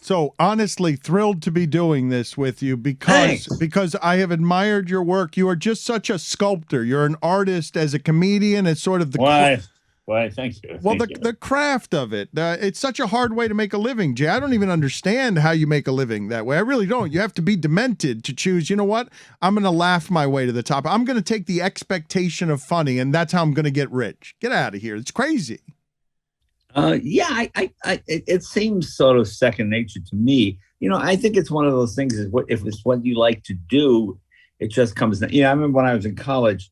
So honestly, thrilled to be doing this with you Thanks. because I have admired your work. You are just such a sculptor. You're an artist as a comedian. It's sort of Why? Thank you. well, Thank you. the craft of it. It's such a hard way to make a living, Jay. I don't even understand how you make a living that way. I really don't. You have to be demented to choose, you know what? I'm going to laugh my way to the top. I'm going to take the expectation of funny, and that's how I'm going to get rich. Get out of here. It's crazy. Yeah, it seems sort of second nature to me. I think it's one of those things is if it's what you like to do, it just comes. I remember when I was in college,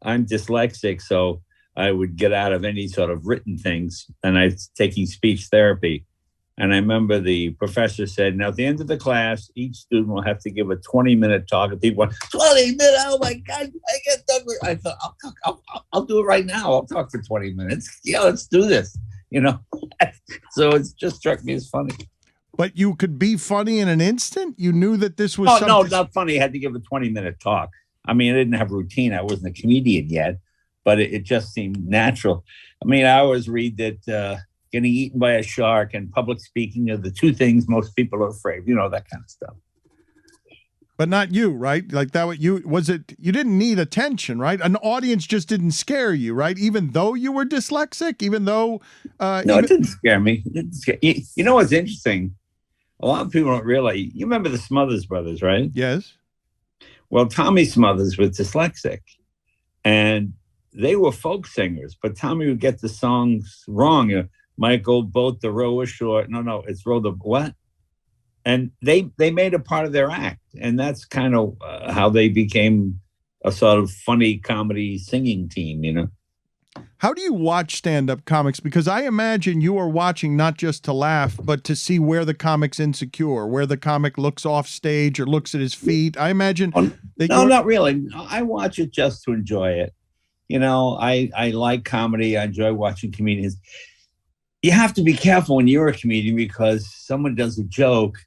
I'm dyslexic, so I would get out of any sort of written things, and I was taking speech therapy. And I remember the professor said, now at the end of the class, each student will have to give a 20-minute talk. And people went, 20 minutes, oh my God, I get done with. I thought, I'll do it right now. I'll talk for 20 minutes. Yeah, let's do this. So it just struck me as funny. But you could be funny in an instant? You knew that this was No, not funny. I had to give a 20-minute talk. I mean, I didn't have a routine. I wasn't a comedian yet, but it just seemed natural. I mean, I always read that getting eaten by a shark and public speaking are the two things most people are afraid, that kind of stuff. But not you, right? Like that, you didn't need attention, right? An audience just didn't scare you, right? Even though you were dyslexic, even though... No, it didn't scare me. You know what's interesting? A lot of people don't realize, you remember the Smothers Brothers, right? Yes. Well, Tommy Smothers was dyslexic, and they were folk singers, but Tommy would get the songs wrong. Michael, boat the row ashore. No, it's row the what? And they made a part of their act. And that's kind of how they became a sort of funny comedy singing team, How do you watch stand-up comics? Because I imagine you are watching not just to laugh, but to see where the comic's insecure, where the comic looks off stage or looks at his feet. I imagine... No, not really. I watch it just to enjoy it. I like comedy. I enjoy watching comedians. You have to be careful when you're a comedian because someone does a joke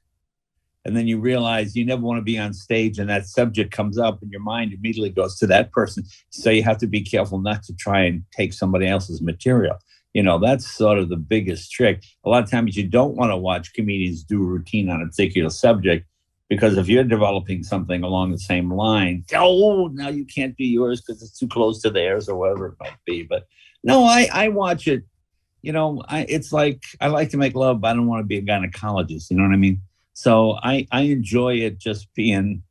and then you realize you never want to be on stage and that subject comes up and your mind immediately goes to that person. So you have to be careful not to try and take somebody else's material. That's sort of the biggest trick. A lot of times you don't want to watch comedians do a routine on a particular subject because if you're developing something along the same line, now you can't do yours because it's too close to theirs or whatever it might be. But no, I watch it. It's like I like to make love, but I don't want to be a gynecologist. You know what I mean? So I enjoy it just being,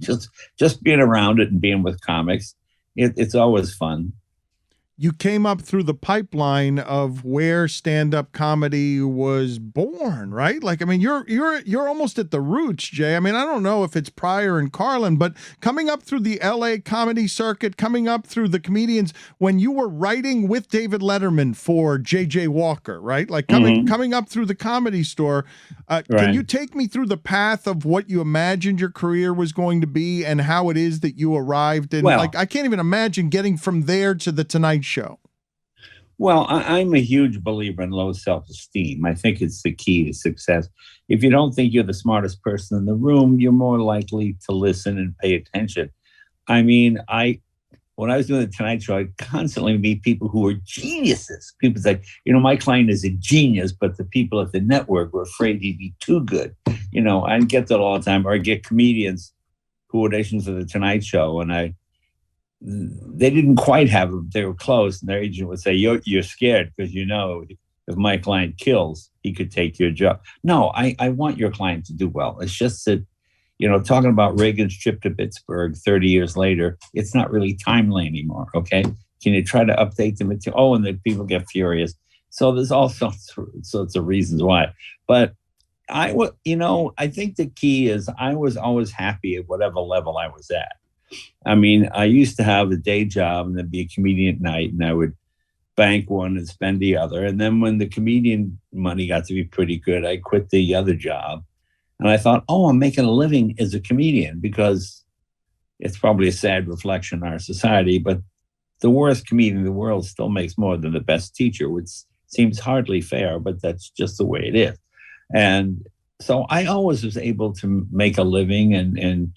just being around it and being with comics. It's always fun. You came up through the pipeline of where stand-up comedy was born, right? Like, I mean, you're almost at the roots, Jay. I mean, I don't know if it's Pryor and Carlin, but coming up through the LA comedy circuit, coming up through the comedians, when you were writing with David Letterman for JJ Walker, right? Like coming up through the Comedy Store, right. Can you take me through the path of what you imagined your career was going to be and how it is that you arrived in? Like, I can't even imagine getting from there to the Tonight Show. Well, I'm a huge believer in low self-esteem. I think it's the key to success. If you don't think you're the smartest person in the room, you're more likely to listen and pay attention. I mean, when I was doing the Tonight Show, I constantly meet people who are geniuses. People say, my client is a genius, but the people at the network were afraid he'd be too good. I get that all the time. Or I get comedians who audition for the Tonight Show, and they didn't quite have them. They were close, and their agent would say, you're scared because if my client kills, he could take your job. No, I want your client to do well. It's just that, talking about Reagan's trip to Pittsburgh 30 years later, it's not really timely anymore, okay? Can you try to update the material? Oh, and then people get furious. So there's all sorts of reasons why. But I think the key is I was always happy at whatever level I was at. I mean, I used to have a day job and then be a comedian at night, and I would bank one and spend the other. And then when the comedian money got to be pretty good, I quit the other job. And I thought, I'm making a living as a comedian, because it's probably a sad reflection on our society, but the worst comedian in the world still makes more than the best teacher, which seems hardly fair, but that's just the way it is. And so I always was able to make a living, and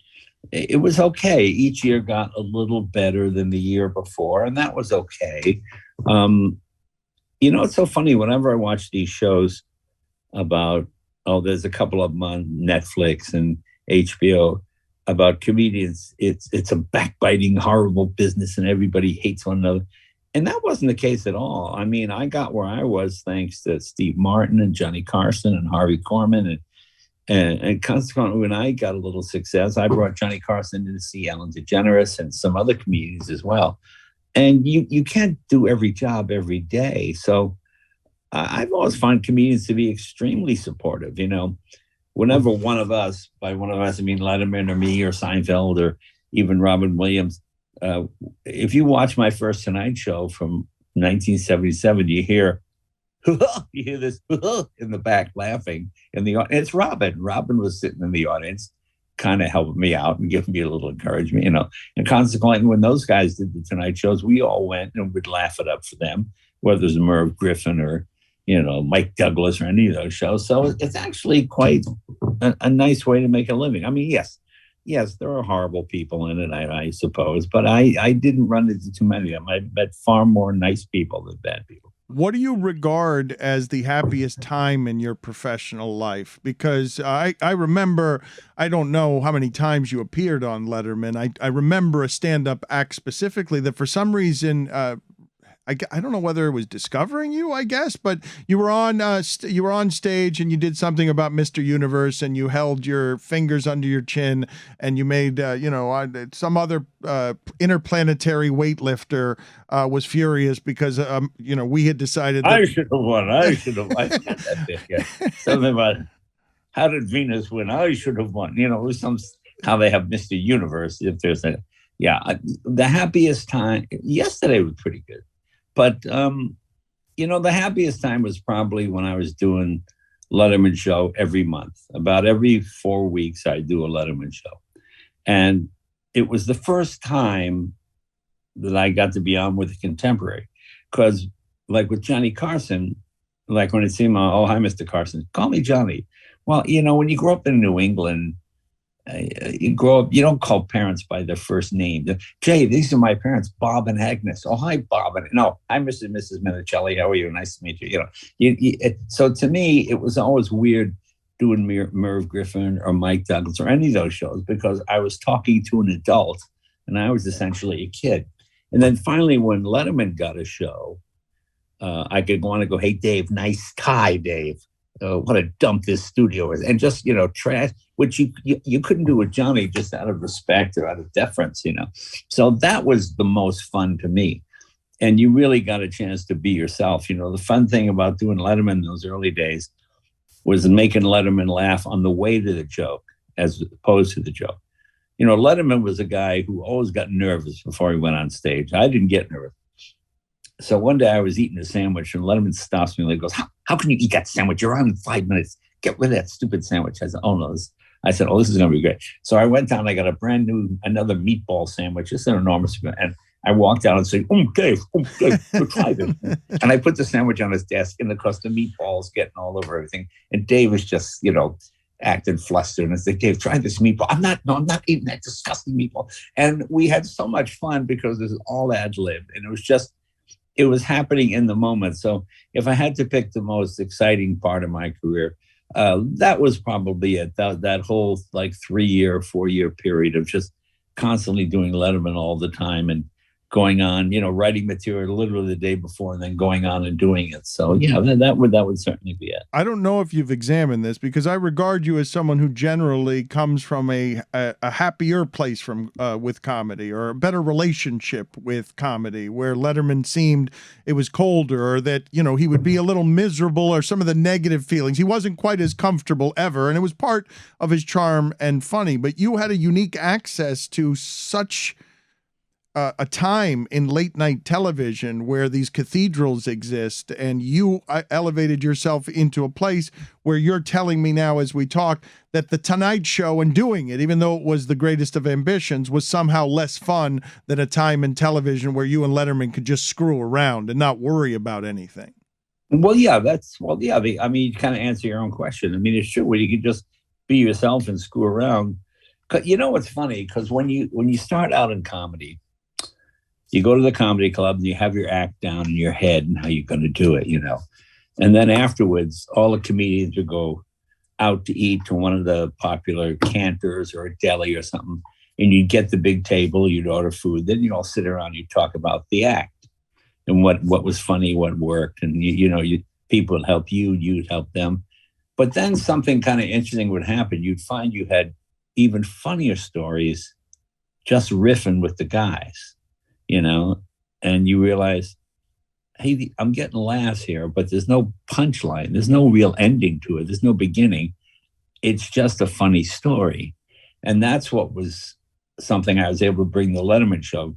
it was okay. Each year got a little better than the year before, and that was okay. It's so funny. Whenever I watch these shows about oh, there's a couple of them on Netflix and HBO about comedians. It's a backbiting, horrible business, and everybody hates one another. And that wasn't the case at all. I mean, I got where I was thanks to Steve Martin and Johnny Carson and Harvey Korman. And consequently, when I got a little success, I brought Johnny Carson in to see Ellen DeGeneres and some other comedians as well. And you can't do every job every day. So I've always found comedians to be extremely supportive. You know, whenever one of us, by one of us, I mean Letterman or me or Seinfeld or even Robin Williams, if you watch my first Tonight Show from 1977, you hear this in the back laughing in the audience. It's Robin. Robin was sitting in the audience, kind of helping me out and giving me a little encouragement, you know. And consequently, when those guys did the Tonight Shows, we all went and would laugh it up for them, whether it was Merv Griffin or, you know, Mike Douglas or any of those shows. So it's actually quite a nice way to make a living. I mean, yes, there are horrible people in it, I suppose, but I didn't run into too many of them. I met far more nice people than bad people. What do you regard as the happiest time in your professional life? Because I remember, I don't know how many times you appeared on Letterman. I remember a stand-up act specifically that for some reason, I don't know whether it was discovering you, I guess, but you were on stage and you did something about Mr. Universe and you held your fingers under your chin and you made, some other interplanetary weightlifter was furious because, we had decided that I should have won. I got that bit, yeah. Something about how did Venus win? I should have won. You know, it was how they have Mr. Universe. If there's the happiest time yesterday was pretty good. But, the happiest time was probably when I was doing Letterman show every month. About every 4 weeks, I do a Letterman show. And it was the first time that I got to be on with a contemporary. Because, like with Johnny Carson, like when it seemed, oh, hi, Mr. Carson, call me Johnny. Well, when you grow up in New England, you grow up, you don't call parents by their first name. Jay, these are my parents, Bob and Agnes. Oh, hi, Bob. No, I'm Mr. and Mrs. Minicelli. How are you? Nice to meet you. So to me, it was always weird doing Merv Griffin or Mike Douglas or any of those shows because I was talking to an adult and I was essentially a kid. And then finally, when Letterman got a show, I could want to go, hey, Dave, nice tie, Dave. What a dump this studio is. And just, trash, which you couldn't do with Johnny just out of respect or out of deference, So that was the most fun to me. And you really got a chance to be yourself. The fun thing about doing Letterman in those early days was making Letterman laugh on the way to the joke as opposed to the joke. Letterman was a guy who always got nervous before he went on stage. I didn't get nervous. So one day I was eating a sandwich and Letterman stops me and he goes, how can you eat that sandwich? You're on in 5 minutes. Get rid of that stupid sandwich. I said, oh, no. This is going to be great. So I went down and I got another meatball sandwich. It's an enormous, and I walked out and said, Dave, try this. And I put the sandwich on his desk and of course the meatballs getting all over everything. And Dave was just, acting flustered. And I said, Dave, try this meatball. I'm not eating that disgusting meatball. And we had so much fun because it was all ad-lib. And it was happening in the moment. So if I had to pick the most exciting part of my career, that was probably it. That whole 4-year period of just constantly doing Letterman all the time and going on, writing material literally the day before and then going on and doing it. So yeah, that would certainly be it. I don't know if you've examined this because I regard you as someone who generally comes from a happier place with comedy or a better relationship with comedy, where Letterman seemed it was colder or that, he would be a little miserable or some of the negative feelings. He wasn't quite as comfortable ever, and it was part of his charm and funny, but you had a unique access to such a time in late night television where these cathedrals exist, and you elevated yourself into a place where you're telling me now as we talk that the Tonight Show and doing it, even though it was the greatest of ambitions, was somehow less fun than a time in television where you and Letterman could just screw around and not worry about anything. Well, yeah, you kind of answer your own question. I mean, it's true where you could just be yourself and screw around. What's funny? Because when you start out in comedy, you go to the comedy club and you have your act down in your head and how you're going to do it, And then afterwards, all the comedians would go, out to eat to one of the popular Cantors or a deli or something, and you'd get the big table, you'd order food, then you'd all sit around, you'd talk about the act and what was funny, what worked, and people would help you, you'd help them. But then something kind of interesting would happen. You'd find you had even funnier stories just riffing with the guys, and you realize, hey, I'm getting laughs here, but there's no punchline. There's no real ending to it. There's no beginning. It's just a funny story. And that's what was something I was able to bring the Letterman show,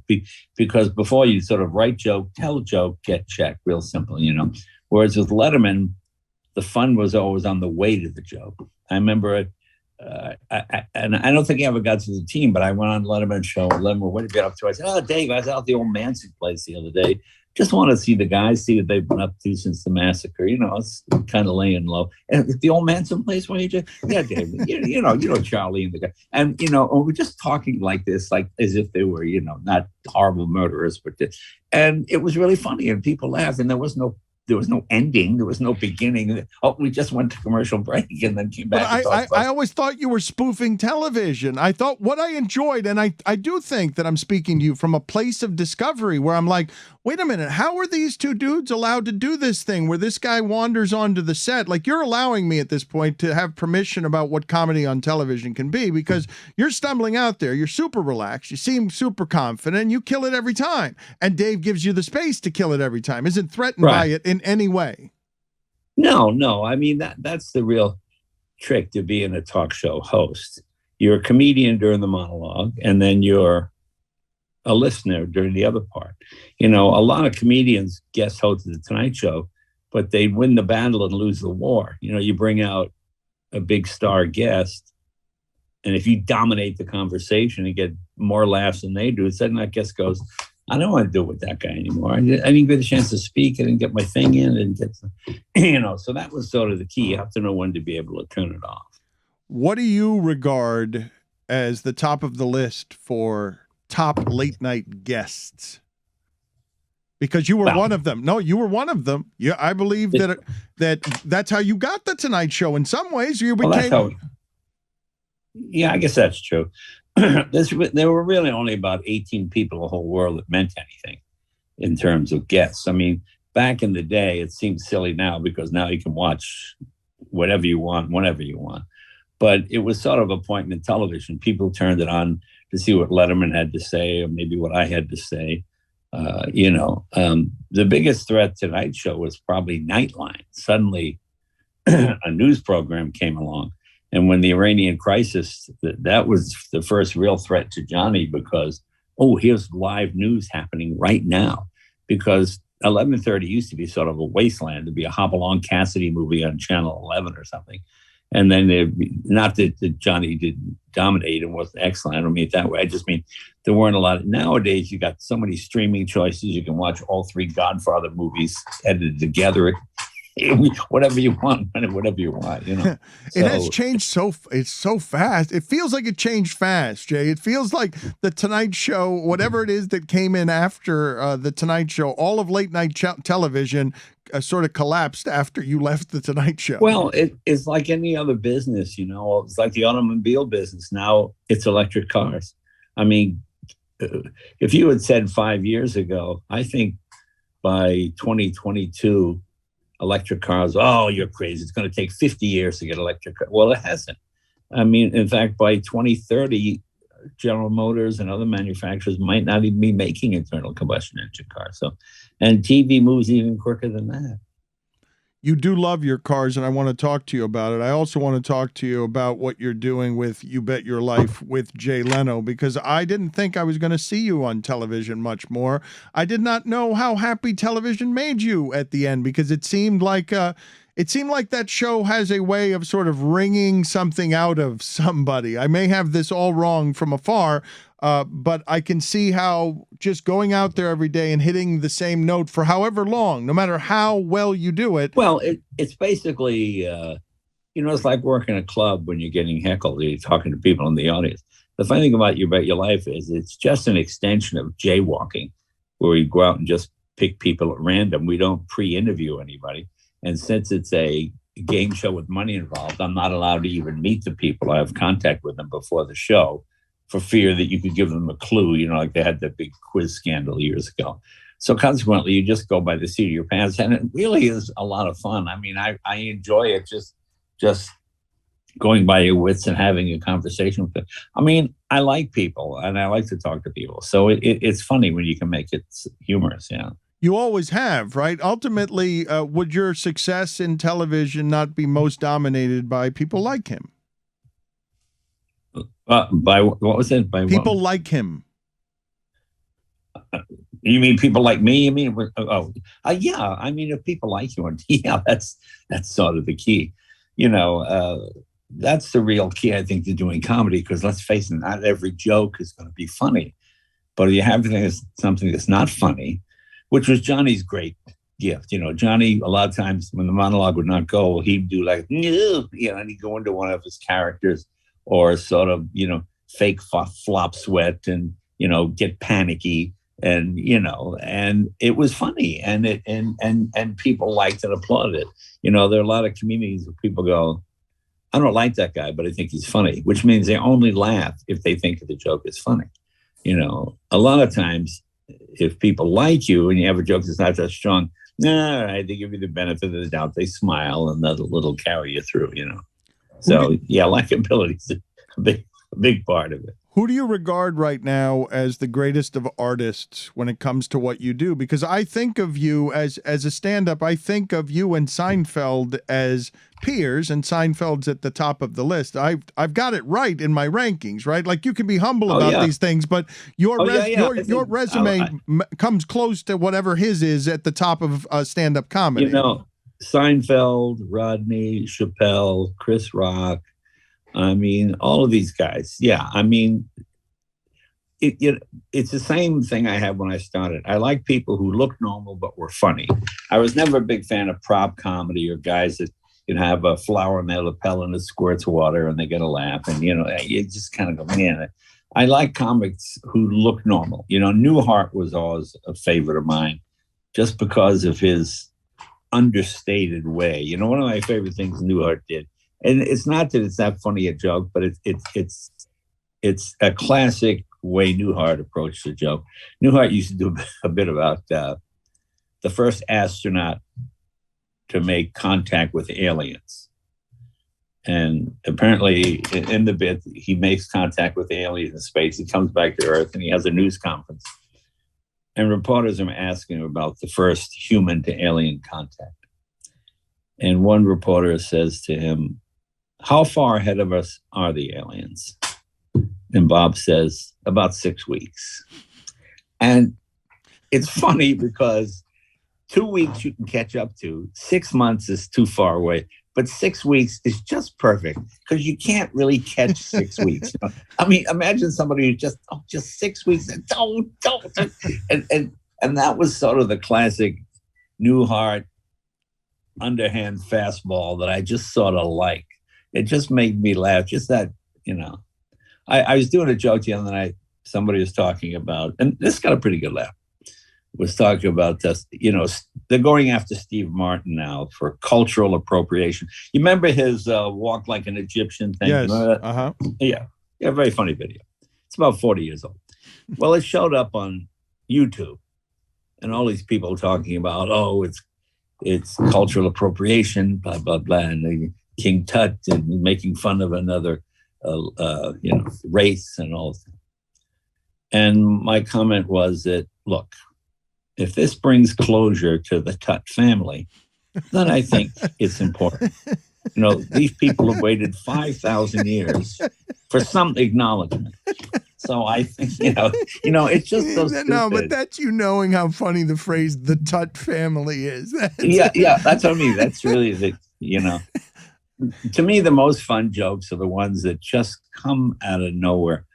because before you sort of write joke, tell joke, get checked, real simple, Whereas with Letterman, the fun was always on the way to the joke. I remember and I don't think he ever got to the team, but I went on Letterman show. Letterman, what did you get up to? I said, "Oh, Dave, I was out at the old Manson place the other day. Just want to see the guys, see what they've been up to since the massacre. It's kind of laying low." And the old Manson place, where yeah, Dave, you know Charlie and the guy, and we're just talking like this, like as if they were, not horrible murderers, but and it was really funny, and people laughed, and there was no ending. There was no beginning. Oh, we just went to commercial break and then came back. But I always thought you were spoofing television. I thought what I enjoyed, and I do think that I'm speaking to you from a place of discovery where I'm like, wait a minute, how are these two dudes allowed to do this thing where this guy wanders onto the set? Like, you're allowing me at this point to have permission about what comedy on television can be, because you're stumbling out there. You're super relaxed. You seem super confident. You kill it every time. And Dave gives you the space to kill it every time. Isn't threatened by it in any way. No. I mean, that's the real trick to being a talk show host. You're a comedian during the monologue, and then you're a listener during the other part. A lot of comedians guest host The Tonight Show, but they win the battle and lose the war. You bring out a big star guest, and if you dominate the conversation and get more laughs than they do, suddenly that guest goes, I don't want to deal with that guy anymore. I didn't get a chance to speak. I didn't get my thing in, and so that was sort of the key. You have to know when to be able to turn it off. What do you regard as the top of the list for top late night guests? Because you were one of them. No, you were one of them. Yeah, I believe that's how you got the Tonight Show. In some ways, you became. Yeah, I guess that's true. There were really only about 18 people in the whole world that meant anything in terms of guests. I mean, back in the day, it seems silly now because now you can watch whatever you want, whenever you want. But it was sort of appointment television. People turned it on to see what Letterman had to say, or maybe what I had to say. The biggest threat to Tonight Show was probably Nightline. Suddenly, a news program came along. And when the Iranian crisis, that was the first real threat to Johnny, because, here's live news happening right now. Because 11:30 used to be sort of a wasteland. There'd be a Hopalong Cassidy movie on Channel 11 or something. And then, not that Johnny didn't dominate and wasn't excellent. I don't mean it that way. I just mean there weren't a lot. Nowadays, you got so many streaming choices. You can watch all 3 Godfather movies edited together. Whatever you want, whatever you want, It has changed it's so fast. It feels like it changed fast, Jay. It feels like the Tonight Show, whatever it is that came in after the Tonight Show, all of late night television sort of collapsed after you left the Tonight Show. Well, it's like any other business, It's like the automobile business. Now it's electric cars. I mean, if you had said 5 years ago, I think by 2022, electric cars, you're crazy. It's going to take 50 years to get electric cars. Well, it hasn't. I mean, in fact, by 2030, General Motors and other manufacturers might not even be making internal combustion engine cars. So, and TV moves even quicker than that. You do love your cars, and I want to talk to you about it. I also want to talk to you about what you're doing with You Bet Your Life with Jay Leno, because I didn't think I was going to see you on television much more. I did not know how happy television made you at the end, because it seemed like that show has a way of sort of wringing something out of somebody. I may have this all wrong from afar, but I can see how just going out there every day and hitting the same note for however long, no matter how well you do it. Well, it's basically, it's like working a club when you're getting heckled. You're talking to people in the audience. The funny thing about You Bet Your Life is it's just an extension of jaywalking, where we go out and just pick people at random. We don't pre-interview anybody. And since it's a game show with money involved, I'm not allowed to even meet the people. I have contact with them before the show for fear that you could give them a clue, like they had that big quiz scandal years ago. So consequently, you just go by the seat of your pants, and it really is a lot of fun. I mean, I enjoy it just going by your wits and having a conversation with them. I mean, I like people, and I like to talk to people. So it's funny when you can make it humorous, yeah. You always have, right? Ultimately, would your success in television not be most dominated by people like him? By what was it? By people what? Like him. You mean people like me? You mean? Yeah. I mean, if people like you, yeah, that's sort of the key. That's the real key, I think, to doing comedy. Because let's face it, not every joke is going to be funny. But if you have something that's not funny, which was Johnny's great gift. Johnny, a lot of times when the monologue would not go, he'd do like, no, and he'd go into one of his characters or sort of, fake flop sweat and, get panicky and, and it was funny and people liked and applauded it. There are a lot of communities where people go, I don't like that guy, but I think he's funny, which means they only laugh if they think the joke is funny. A lot of times if people like you and you have a joke that's not that strong, they give you the benefit of the doubt. They smile and that'll carry you through, So yeah, likability is a big part of it. Who do you regard right now as the greatest of artists when it comes to what you do? Because I think of you as a stand-up, I think of you and Seinfeld as peers, and Seinfeld's at the top of the list. I've got it right in my rankings, right? Like you can be humble about these things, but your resume comes close to whatever his is at the top of stand-up comedy. Seinfeld, Rodney, Chappelle, Chris Rock. I mean, all of these guys. Yeah, I mean, it's the same thing I had when I started. I like people who look normal but were funny. I was never a big fan of prop comedy or guys that have a flower in their lapel and it squirts water and they get a laugh. And, you just kind of go, man, I like comics who look normal. Newhart was always a favorite of mine just because of his understated way. One of my favorite things Newhart did. And it's not that it's not funny a joke, but it's a classic way Newhart approached the joke. Newhart used to do a bit about the first astronaut to make contact with aliens. And apparently in the bit, he makes contact with aliens in space. He comes back to Earth and he has a news conference. And reporters are asking him about the first human to alien contact. And one reporter says to him, how far ahead of us are the aliens? And Bob says, about 6 weeks. And it's funny because 2 weeks you can catch up to, 6 months is too far away, but 6 weeks is just perfect because you can't really catch 6 weeks. I mean, imagine somebody who's just 6 weeks and don't. And that was sort of the classic Newhart underhand fastball that I just sort of like. It just made me laugh. Just that, I was doing a joke the other night. Somebody was talking about, and this got a pretty good laugh, was talking about this, they're going after Steve Martin now for cultural appropriation. You remember his walk like an Egyptian thing? Yes. Yeah, very funny video. It's about 40 years old. Well, it showed up on YouTube and all these people talking about, it's cultural appropriation, blah, blah, blah, and King Tut and making fun of another, race and all that. And my comment was that, look, if this brings closure to the Tut family, then I think it's important. These people have waited 5,000 years for some acknowledgement. So I think, it's just so stupid. No, but that's knowing how funny the phrase "the Tut family" is. Yeah, that's what I mean. That's really to me, the most fun jokes are the ones that just come out of nowhere.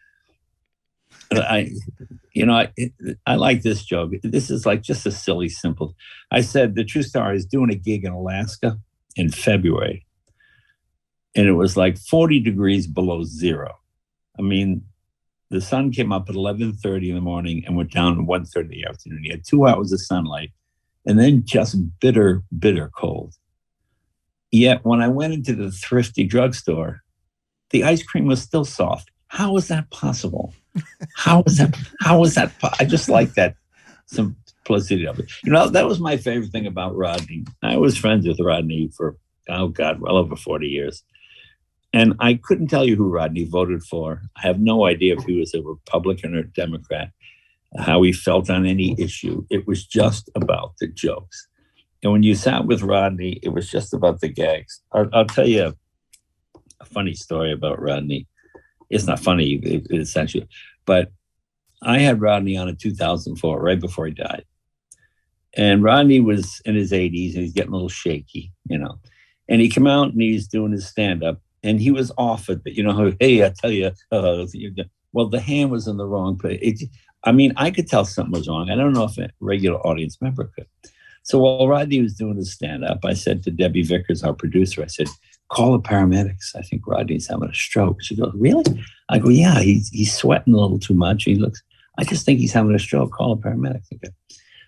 I like this joke. This is like just a silly, simple. I said the true story is doing a gig in Alaska in February, and it was like 40 degrees below zero. I mean, the sun came up at 11:30 in the morning and went down at 1:30 in the afternoon. You had 2 hours of sunlight, and then just bitter, bitter cold. Yet when I went into the thrifty drugstore, the ice cream was still soft. How is that possible? How is that? I just like that simplicity of it. That was my favorite thing about Rodney. I was friends with Rodney for, oh God, well over 40 years. And I couldn't tell you who Rodney voted for. I have no idea if he was a Republican or Democrat, how he felt on any issue. It was just about the jokes. And when you sat with Rodney, it was just about the gags. I'll tell you a funny story about Rodney. It's not funny, it's actually, but I had Rodney on in 2004, right before he died. And Rodney was in his 80s and he's getting a little shaky, And he came out and he's doing his stand-up and he was offered, hey, I tell you, well, the hand was in the wrong place. I could tell something was wrong. I don't know if a regular audience member could. So while Rodney was doing his stand-up, I said to Debbie Vickers, our producer, I said, call the paramedics. I think Rodney's having a stroke. She goes, really? I go, yeah, he's sweating a little too much. I just think he's having a stroke. Call the paramedics. Okay.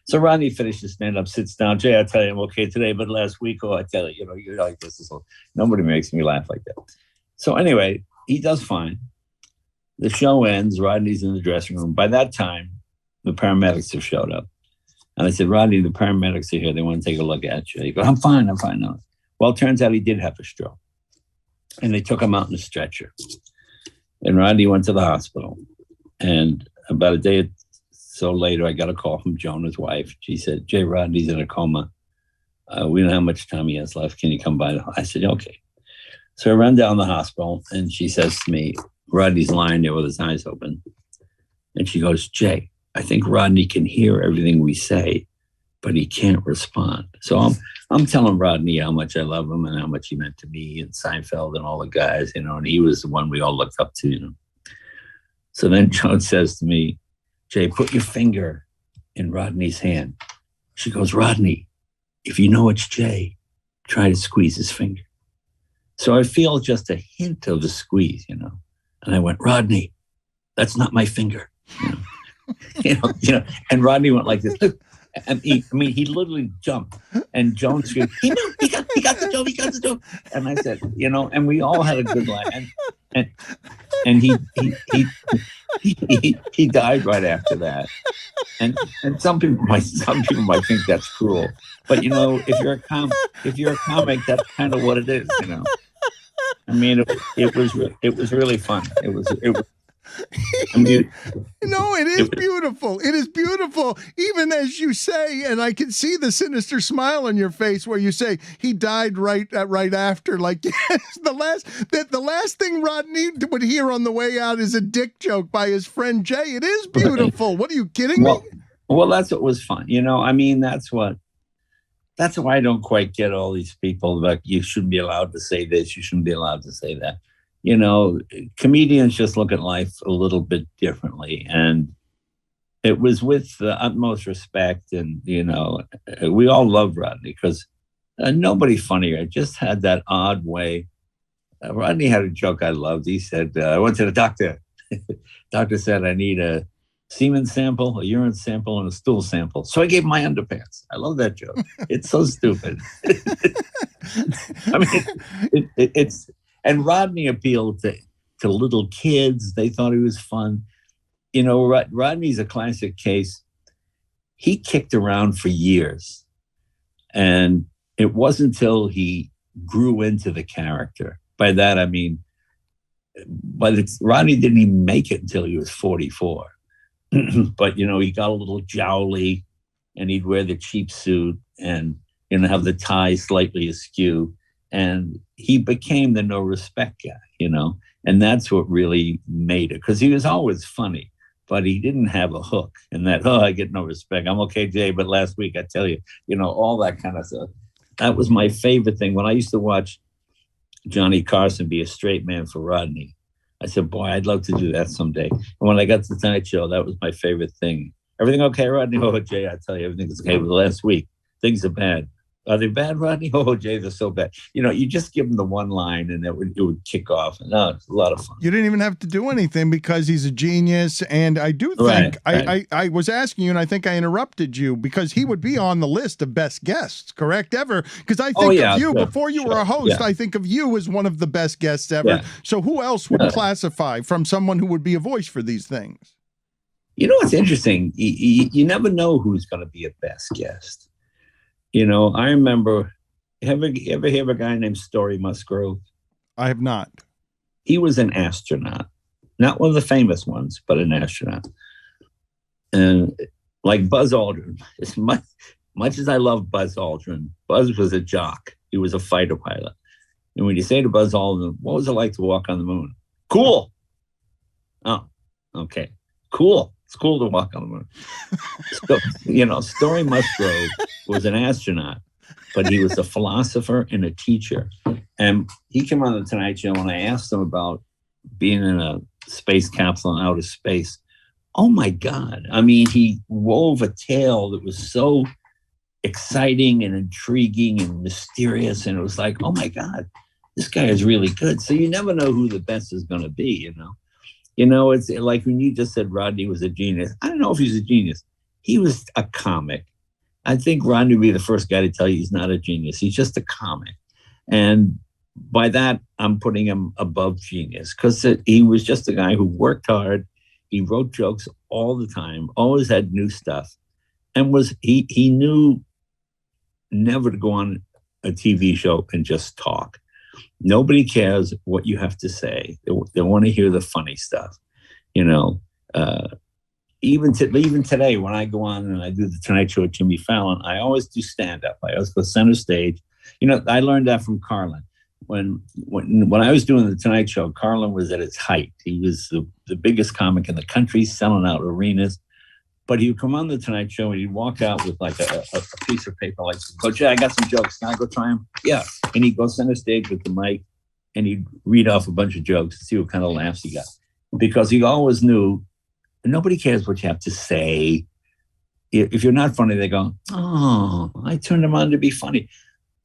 So Rodney finishes stand-up, sits down. Jay, I tell you, I'm okay today, but last week, I tell you, you're like this. Nobody makes me laugh like that. So anyway, he does fine. The show ends. Rodney's in the dressing room. By that time, the paramedics have showed up. And I said, Rodney, the paramedics are here. They want to take a look at you. He goes, I'm fine. No. Well, it turns out he did have a stroke. And they took him out in a stretcher. And Rodney went to the hospital. And about a day or so later, I got a call from Joan, his wife. She said, Jay, Rodney's in a coma. We don't know how much time he has left. Can you come by? I said, okay. So I ran down the hospital and she says to me, Rodney's lying there with his eyes open. And she goes, Jay, I think Rodney can hear everything we say, but he can't respond. So I'm telling Rodney how much I love him and how much he meant to me and Seinfeld and all the guys, and he was the one we all looked up to, So then Joan says to me, Jay, put your finger in Rodney's hand. She goes, Rodney, if you know it's Jay, try to squeeze his finger. So I feel just a hint of a squeeze, And I went, Rodney, that's not my finger. And Rodney went like this. And he literally jumped. And Joan screamed, he got the joke. And I said, and we all had a good laugh. And he died right after that. And some people might think that's cruel. But if you're a comic, that's kind of what it is. It was really fun. It was. No, it is beautiful. It is beautiful. Even as you say, and I can see the sinister smile on your face where you say he died right after. Like yes, the last thing Rodney would hear on the way out is a dick joke by his friend Jay. It is beautiful. Right. What are you kidding me? Well, that's what was fun. That's why I don't quite get all these people like you shouldn't be allowed to say this, you shouldn't be allowed to say that. Comedians just look at life a little bit differently. And it was with the utmost respect. And, we all love Rodney because nobody funnier. I just had that odd way. Rodney had a joke I loved. He said, I went to the doctor. Doctor said, I need a semen sample, a urine sample, and a stool sample. So I gave him my underpants. I love that joke. It's so stupid. It's... And Rodney appealed to little kids. They thought he was fun. Rodney's a classic case. He kicked around for years. And it wasn't until he grew into the character. By that, I mean, Rodney didn't even make it until he was 44. But, he got a little jowly and he'd wear the cheap suit and, have the tie slightly askew. And he became the no respect guy, and that's what really made it. Because he was always funny, but he didn't have a hook. And that, I get no respect. I'm okay, Jay, but last week, I tell you, all that kind of stuff. That was my favorite thing. When I used to watch Johnny Carson be a straight man for Rodney, I said, boy, I'd love to do that someday. And when I got to the Tonight Show, that was my favorite thing. Everything okay, Rodney? Oh, Jay, I tell you, everything's okay. But last week, things are bad. Are they bad, Rodney? Oh, Jay, they're so bad. You just give them the one line and it would kick off. And it's a lot of fun. You didn't even have to do anything because he's a genius. And I do think I was asking you, and I think I interrupted you because he would be on the list of best guests, correct? Ever. Because I think of you before you were a host. I think of you as one of the best guests ever. Yeah. So who else would classify from someone who would be a voice for these things? What's interesting? You never know who's going to be a best guest. I remember, ever hear of a guy named Story Musgrove? I have not. He was an astronaut, not one of the famous ones, but an astronaut. And like Buzz Aldrin, as much as I love Buzz Aldrin, Buzz was a jock. He was a fighter pilot. And when you say to Buzz Aldrin, what was it like to walk on the moon? Cool. Oh, okay. Cool. It's cool to walk on the moon. So, Story Musgrove was an astronaut, but he was a philosopher and a teacher. And he came on the Tonight Show and I asked him about being in a space capsule in outer space. Oh my God. I mean, he wove a tale that was so exciting and intriguing and mysterious. And it was like, oh my God, this guy is really good. So you never know who the best is going to be, It's like when you just said Rodney was a genius. I don't know if he's a genius. He was a comic. I think Rodney would be the first guy to tell you he's not a genius. He's just a comic. And by that, I'm putting him above genius because he was just a guy who worked hard. He wrote jokes all the time, always had new stuff, and he knew never to go on a TV show and just talk. Nobody cares what you have to say. They want to hear the funny stuff, Even today, when I go on and I do the Tonight Show with Jimmy Fallon, I always do stand up. I always go center stage. I learned that from Carlin. When I was doing the Tonight Show, Carlin was at its height. He was the biggest comic in the country, selling out arenas. But he would come on the Tonight Show and he'd walk out with like a piece of paper, like, Coach, I got some jokes. Can I go try them? Yeah. And he'd go center stage with the mic and he'd read off a bunch of jokes to see what kind of laughs he got. Because he always knew nobody cares what you have to say. If you're not funny, they go, oh, I turned him on to be funny.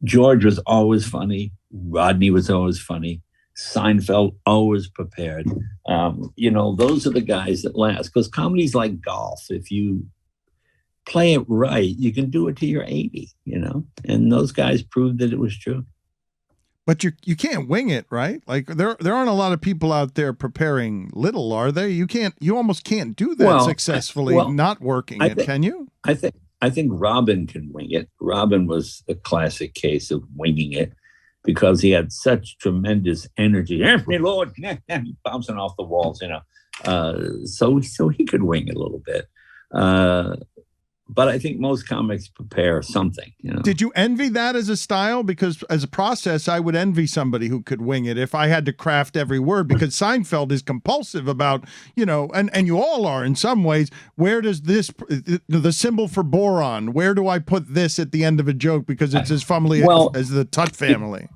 George was always funny. Rodney was always funny. Seinfeld, always prepared. Those are the guys that last. Because comedy's like golf. If you play it right, you can do it till you're 80, And those guys proved that it was true. But you can't wing it, right? Like there aren't a lot of people out there preparing little, are there? You almost can't do that successfully, not working it, can you? I think Robin can wing it. Robin was a classic case of winging it because he had such tremendous energy. Anthony Lord, bouncing off the walls, So he could wing it a little bit. But I think most comics prepare something. Did you envy that as a style? Because as a process, I would envy somebody who could wing it if I had to craft every word. Because Seinfeld is compulsive about, and you all are in some ways. Where does the symbol for boron? Where do I put this at the end of a joke? Because it's as family as the Tut family.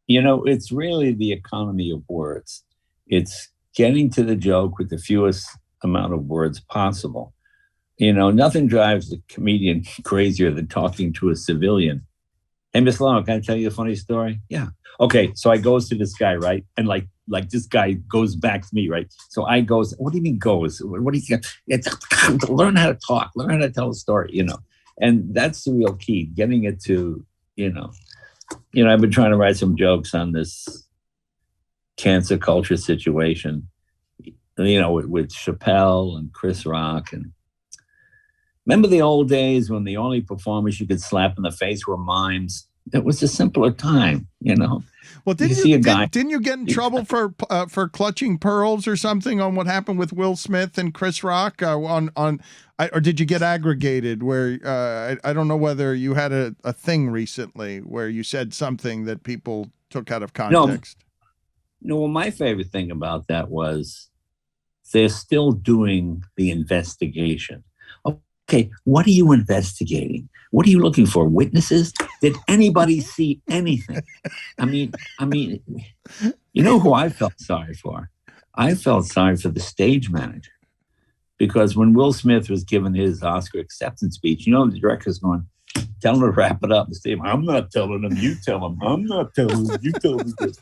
It's really the economy of words. It's getting to the joke with the fewest amount of words possible. Nothing drives a comedian crazier than talking to a civilian. Hey, Miss Leno, can I tell you a funny story? Yeah. Okay, so I goes to this guy, right? And like this guy goes back to me, right? So I goes, what do you mean goes? What do you think? Learn how to talk, learn how to tell a story, And that's the real key, getting it to, I've been trying to write some jokes on this cancer culture situation, with Chappelle and Chris Rock. And remember the old days when the only performers you could slap in the face were mimes? It was a simpler time, Well, didn't you get in trouble for clutching pearls or something on what happened with Will Smith and Chris Rock or did you get aggregated where I don't know whether you had a thing recently where you said something that people took out of context? No, well, my favorite thing about that was they're still doing the investigation. Okay, what are you investigating? What are you looking for? Witnesses? Did anybody see anything? I mean, who I felt sorry for? I felt sorry for the stage manager. Because when Will Smith was given his Oscar acceptance speech, the director's going, Tell him to wrap it up. And Steve, I'm not telling him. You tell him. I'm not telling him. You tell him this.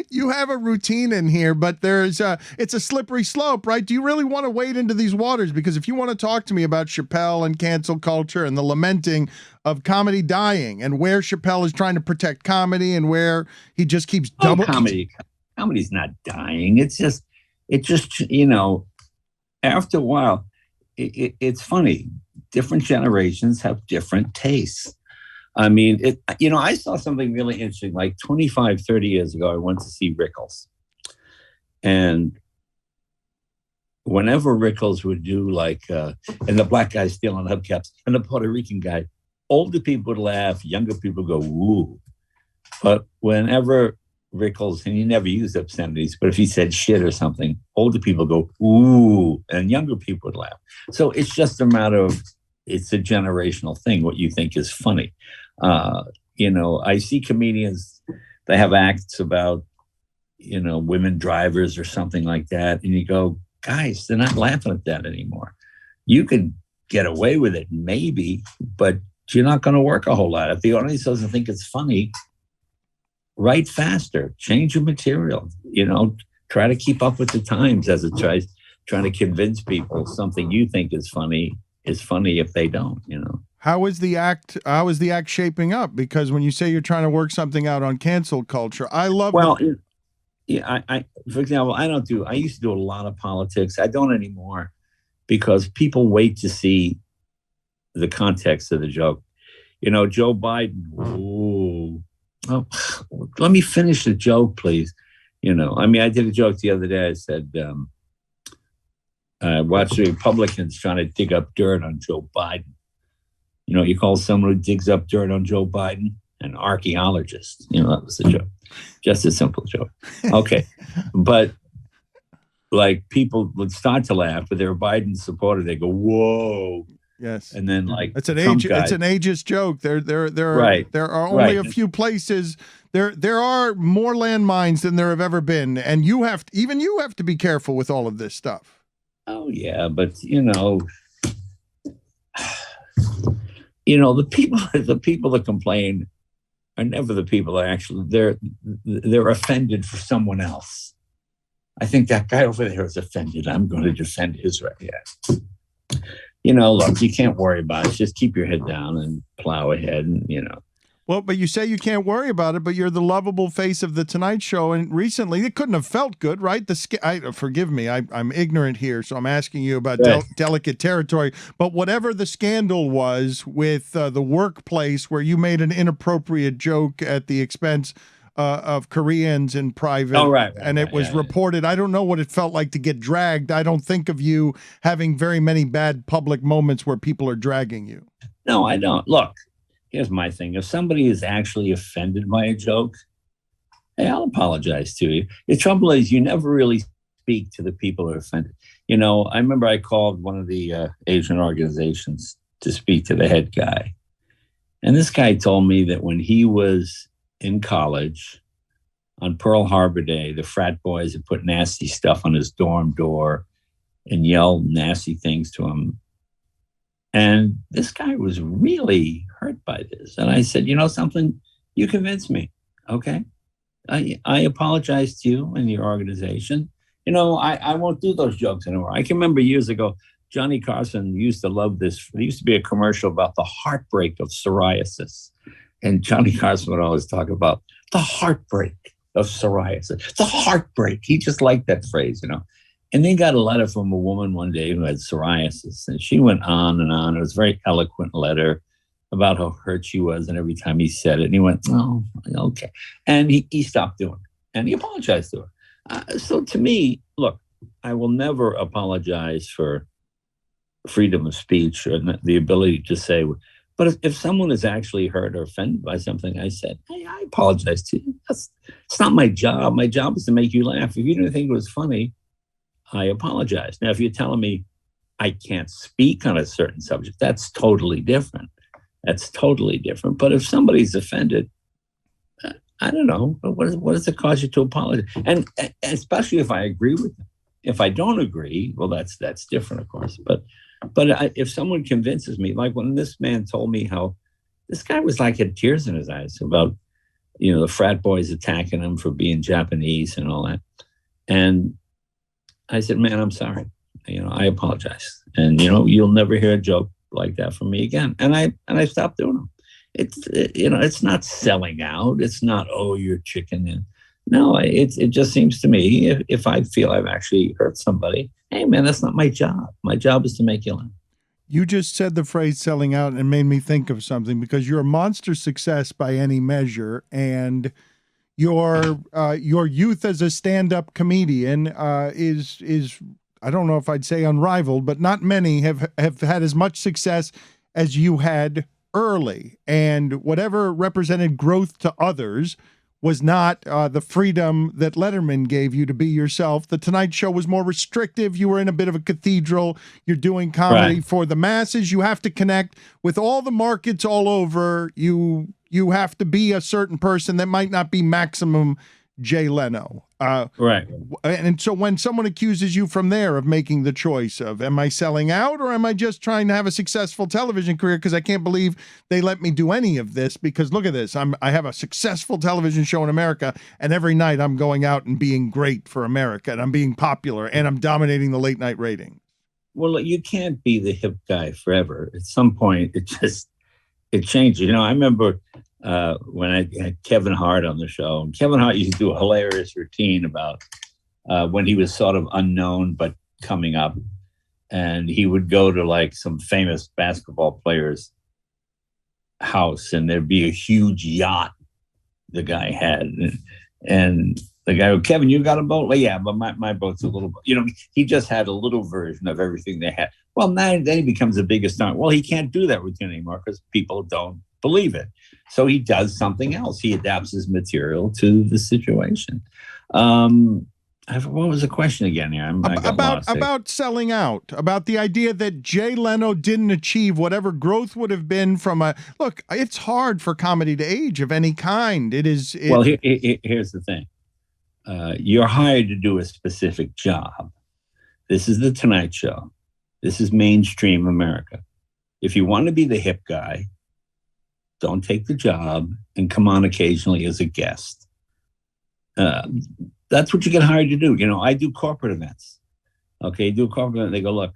You have a routine in here, but it's a slippery slope, right? Do you really want to wade into these waters? Because if you want to talk to me about Chappelle and cancel culture and the lamenting of comedy dying and where Chappelle is trying to protect comedy and where he just keeps comedy's not dying. It just, you know, after a while, it's funny. Different generations have different tastes. I mean, I saw something really interesting. Like 25, 30 years ago, I went to see Rickles. And whenever Rickles would do and the black guy stealing hubcaps and the Puerto Rican guy, older people would laugh, younger people go, woo. But whenever Rickles, and he never used obscenities, but if he said shit or something, older people go, ooh, and younger people would laugh. So it's just a matter of, it's a generational thing, what you think is funny. I see comedians, they have acts about, women drivers or something like that. And you go, guys, they're not laughing at that anymore. You can get away with it, maybe, but you're not going to work a whole lot. If the audience doesn't think it's funny, write faster, change your material, try to keep up with the times as it trying to convince people something you think is funny if they don't, How is the act shaping up? Because when you say you're trying to work something out on cancel culture, I love. Well, I for example, I used to do a lot of politics. I don't anymore because people wait to see the context of the joke. Joe Biden. Ooh, oh, let me finish the joke, please. I did a joke the other day. I said, watch the Republicans trying to dig up dirt on Joe Biden. You call someone who digs up dirt on Joe Biden an archaeologist. That was the joke. Just a simple joke. Okay. But people would start to laugh, but they're a Biden supporter. They go, whoa. Yes. And then it's an ageist joke. There are only a few places. There are more landmines than there have ever been. And you have to be careful with all of this stuff. Oh yeah, but the people that complain are never the people that actually they're offended for someone else. I think that guy over there is offended. I'm going to defend his right. Yeah. Look, you can't worry about it. Just keep your head down and plow ahead, and Well, but you say you can't worry about it, but you're the lovable face of the Tonight Show, and recently it couldn't have felt good, right? Forgive me, I'm ignorant here, so I'm asking you about delicate territory. But whatever the scandal was with the workplace where you made an inappropriate joke at the expense of Koreans in private, it was reported. I don't know what it felt like to get dragged. I don't think of you having very many bad public moments where people are dragging you. No, I don't. Look. Here's my thing. If somebody is actually offended by a joke, hey, I'll apologize to you. The trouble is you never really speak to the people who are offended. I remember I called one of the Asian organizations to speak to the head guy. And this guy told me that when he was in college on Pearl Harbor Day, the frat boys had put nasty stuff on his dorm door and yelled nasty things to him. And this guy was really hurt by this. And I said, something, you convinced me. Okay. I apologize to you and your organization. I won't do those jokes anymore. I can remember years ago, Johnny Carson used to love this. There used to be a commercial about the heartbreak of psoriasis. And Johnny Carson would always talk about the heartbreak of psoriasis. The heartbreak. He just liked that phrase, And they got a letter from a woman one day who had psoriasis, and she went on and on. It was a very eloquent letter about how hurt she was, and every time he said it, and he went, oh, okay. And he stopped doing it, and he apologized to her. So to me, look, I will never apologize for freedom of speech or the ability to say, but if someone is actually hurt or offended by something I said, hey, I apologize to you. It's not my job. My job is to make you laugh. If you didn't think it was funny, I apologize. Now, if you're telling me I can't speak on a certain subject, that's totally different. But if somebody's offended, I don't know. What does it cause you to apologize? And especially if I agree with them. If I don't agree, well, that's different, of course. But But if someone convinces me, like when this man told me how this guy was like had tears in his eyes about, the frat boys attacking him for being Japanese and all that. And I said, man, I'm sorry. I apologize. And, you'll never hear a joke like that from me again. And I stopped doing them. It's not selling out. It's not, oh, you're chicken in. No, it just seems to me if I feel I've actually hurt somebody, hey, man, that's not my job. My job is to make you laugh. You just said the phrase selling out and made me think of something, because you're a monster success by any measure. And your youth as a stand-up comedian is I don't know if I'd say unrivaled, but not many have had as much success as you had early. And whatever represented growth to others was not the freedom that Letterman gave you to be yourself. The Tonight Show was more restrictive. You were in a bit of a cathedral. You're doing comedy for the masses. You have to connect with all the markets all over. You have to be a certain person that might not be maximum Jay Leno. Right. And so when someone accuses you from there of making the choice of, am I selling out or am I just trying to have a successful television career? Because I can't believe they let me do any of this, because look at this. I have a successful television show in America, and every night I'm going out and being great for America, and I'm being popular, and I'm dominating the late night rating. Well, you can't be the hip guy forever. At some point, it changes. I remember when I had Kevin Hart on the show. And Kevin Hart used to do a hilarious routine about when he was sort of unknown but coming up. And he would go to like some famous basketball player's house, and there'd be a huge yacht the guy had. And the guy would, Kevin, you got a boat? Well, yeah, but my boat's a little boat. He just had a little version of everything they had. Well, now then he becomes the biggest star. Well, he can't do that routine anymore because people don't believe it. So he does something else. He adapts his material to the situation. What was the question again here? About selling out, about the idea that Jay Leno didn't achieve whatever growth would have been from look, it's hard for comedy to age of any kind. Well, here's the thing. You're hired to do a specific job. This is the Tonight Show. This is mainstream America. If you want to be the hip guy, don't take the job and come on occasionally as a guest. That's what you get hired to do. I do corporate events. Okay, do a corporate event. They go, look,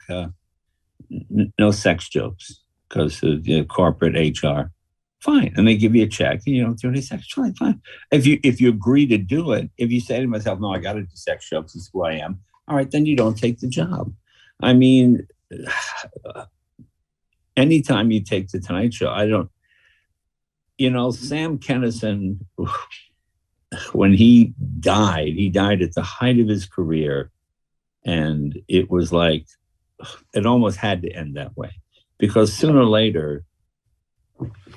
no sex jokes because corporate HR. Fine. And they give you a check. And you don't do any sex. Fine. If you agree to do it, if you say to myself, no, I got to do sex jokes, this is who I am. All right, then you don't take the job. I mean, anytime you take the Tonight Show, Sam Kinison, when he died at the height of his career. And it was like, it almost had to end that way, because sooner or later,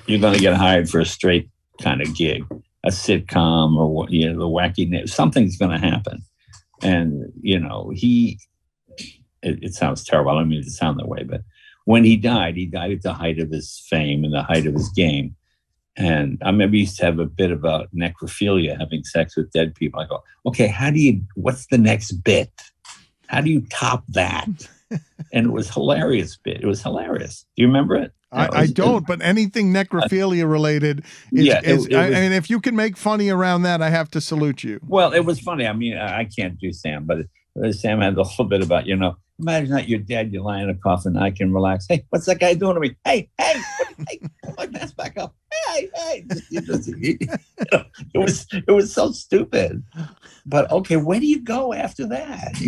you're going to get hired for a straight kind of gig, a sitcom or the wacky name. Something's going to happen. And, it sounds terrible. I don't mean to sound that way, but when he died at the height of his fame and the height of his game. And I remember he used to have a bit about necrophilia, having sex with dead people. I go, okay, what's the next bit? How do you top that? And it was hilarious bit. It was hilarious. Do you remember it? I don't, but anything necrophilia related and if you can make funny around that, I have to salute you. Well, it was funny. I mean, I can't do Sam, but Sam had a little bit about, imagine that you're dead, you lie in a coffin, I can relax. Hey, what's that guy doing to me? Hey, like that's back up. Hey. It was so stupid. But okay, where do you go after that?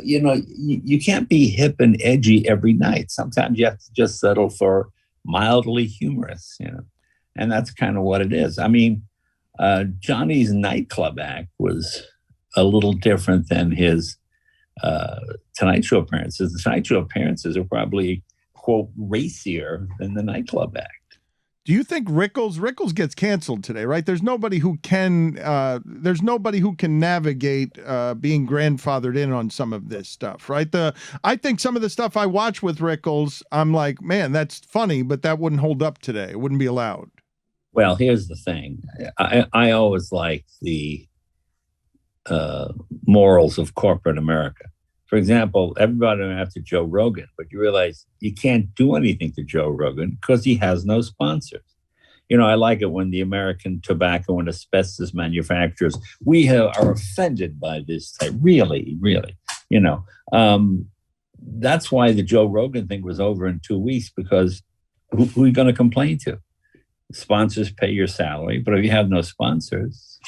You can't be hip and edgy every night. Sometimes you have to just settle for mildly humorous, and that's kind of what it is. I mean, Johnny's nightclub act was a little different than his Tonight Show appearances. The Tonight Show appearances are probably, quote, racier than the nightclub act. Do you think Rickles gets canceled today, right? There's nobody who can navigate being grandfathered in on some of this stuff, right? I think some of the stuff I watch with Rickles, I'm like, man, that's funny, but that wouldn't hold up today. It wouldn't be allowed. Well, here's the thing. I always like the morals of corporate America. For example, everybody went after Joe Rogan, but you realize you can't do anything to Joe Rogan because he has no sponsors. I like it when the American tobacco and asbestos manufacturers, are offended by this type. Really, really, that's why the Joe Rogan thing was over in 2 weeks, because who are you going to complain to? Sponsors pay your salary, but if you have no sponsors,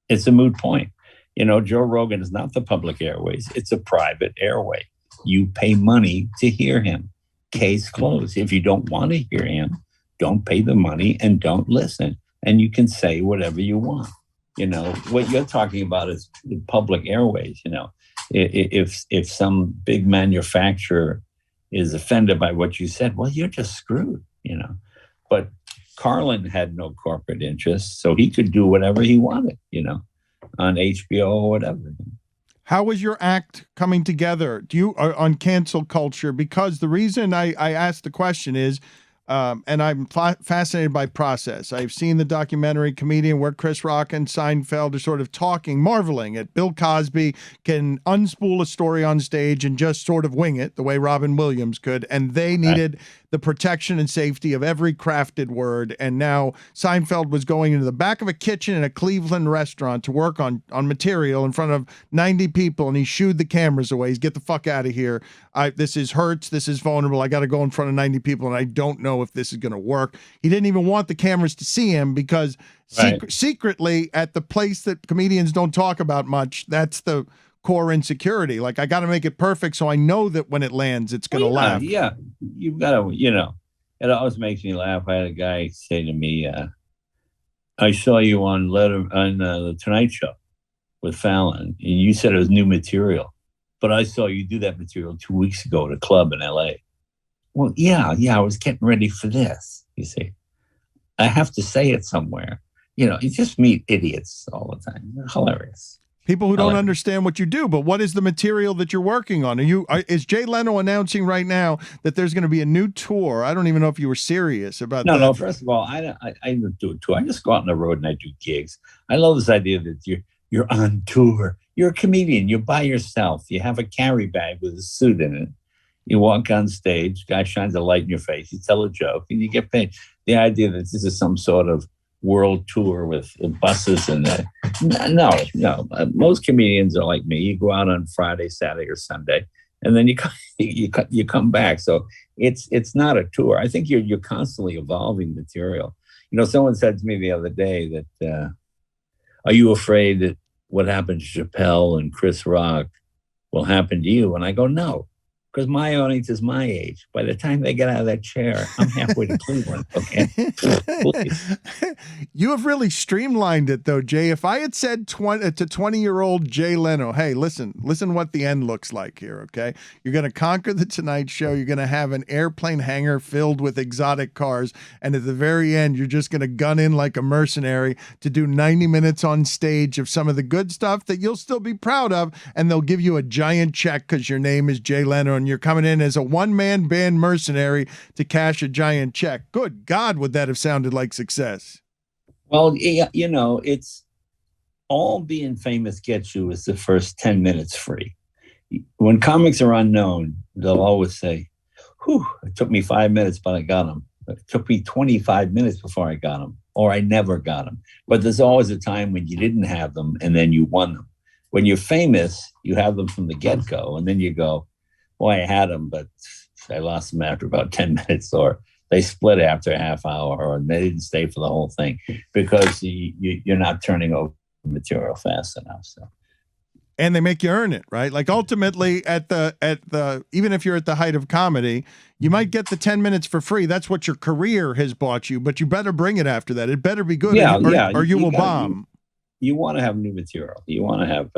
it's a moot point. Joe Rogan is not the public airways. It's a private airway. You pay money to hear him. Case closed. If you don't want to hear him, don't pay the money and don't listen. And you can say whatever you want. What you're talking about is the public airways. If some big manufacturer is offended by what you said, well, you're just screwed, But Carlin had no corporate interests, so he could do whatever he wanted, on HBO or whatever. How was your act coming together? Do you on cancel culture? Because the reason I asked the question is, and I'm fascinated by process. I've seen the documentary Comedian where Chris Rock and Seinfeld are sort of talking, marveling at Bill Cosby can unspool a story on stage and just sort of wing it the way Robin Williams could. And they needed the protection and safety of every crafted word. And now Seinfeld was going into the back of a kitchen in a Cleveland restaurant to work on material in front of 90 people. And he shooed the cameras away. He's get the fuck out of here. This is hurts. This is vulnerable. I got to go in front of 90 people. And I don't know if this is going to work. He didn't even want the cameras to see him because secretly at the place that comedians don't talk about much, that's the core insecurity. Like, I got to make it perfect so I know that when it lands, it's going to laugh. Yeah, you've got to, it always makes me laugh. I had a guy say to me, I saw you on the Tonight Show with Fallon, and you said it was new material, but I saw you do that material 2 weeks ago at a club in LA. Well, yeah, I was getting ready for this, you see. I have to say it somewhere. You just meet idiots all the time. They're hilarious. People who don't understand what you do, but what is the material that you're working on? Is Jay Leno announcing right now that there's going to be a new tour? I don't even know if you were serious about that. No. First of all, I don't do a tour. I just go out on the road and I do gigs. I love this idea that you're on tour. You're a comedian. You're by yourself. You have a carry bag with a suit in it. You walk on stage. Guy shines a light in your face. You tell a joke, and you get paid. The idea that this is some sort of world tour with buses and no. Most comedians are like me. You go out on Friday, Saturday, or Sunday, and then you come back. So it's not a tour. I think you're constantly evolving material. Someone said to me the other day that, are you afraid that what happened to Chappelle and Chris Rock will happen to you? And I go, no. Because my audience is my age. By the time they get out of that chair, I'm halfway to Cleveland. Okay. You have really streamlined it, though, Jay. If I had said to 20-year-old Jay Leno, hey, listen what the end looks like here, okay? You're going to conquer the Tonight Show. You're going to have an airplane hangar filled with exotic cars. And at the very end, you're just going to gun in like a mercenary to do 90 minutes on stage of some of the good stuff that you'll still be proud of. And they'll give you a giant check because your name is Jay Leno. And you're coming in as a one-man band mercenary to cash a giant check. Good God, would that have sounded like success? Well, it's all being famous gets you is the first 10 minutes free. When comics are unknown, they'll always say, whew, it took me 5 minutes, but I got them. It took me 25 minutes before I got them, or I never got them. But there's always a time when you didn't have them and then you won them. When you're famous, you have them from the get-go, and then you go, boy, I had them, but I lost them after about 10 minutes, or they split after a half hour, or they didn't stay for the whole thing because you're not turning over material fast enough. So, and they make you earn it, right? Like ultimately, at the even if you're at the height of comedy, you might get the 10 minutes for free. That's what your career has bought you, but you better bring it after that. It better be good, or you will bomb. You want to have new material. You want to have,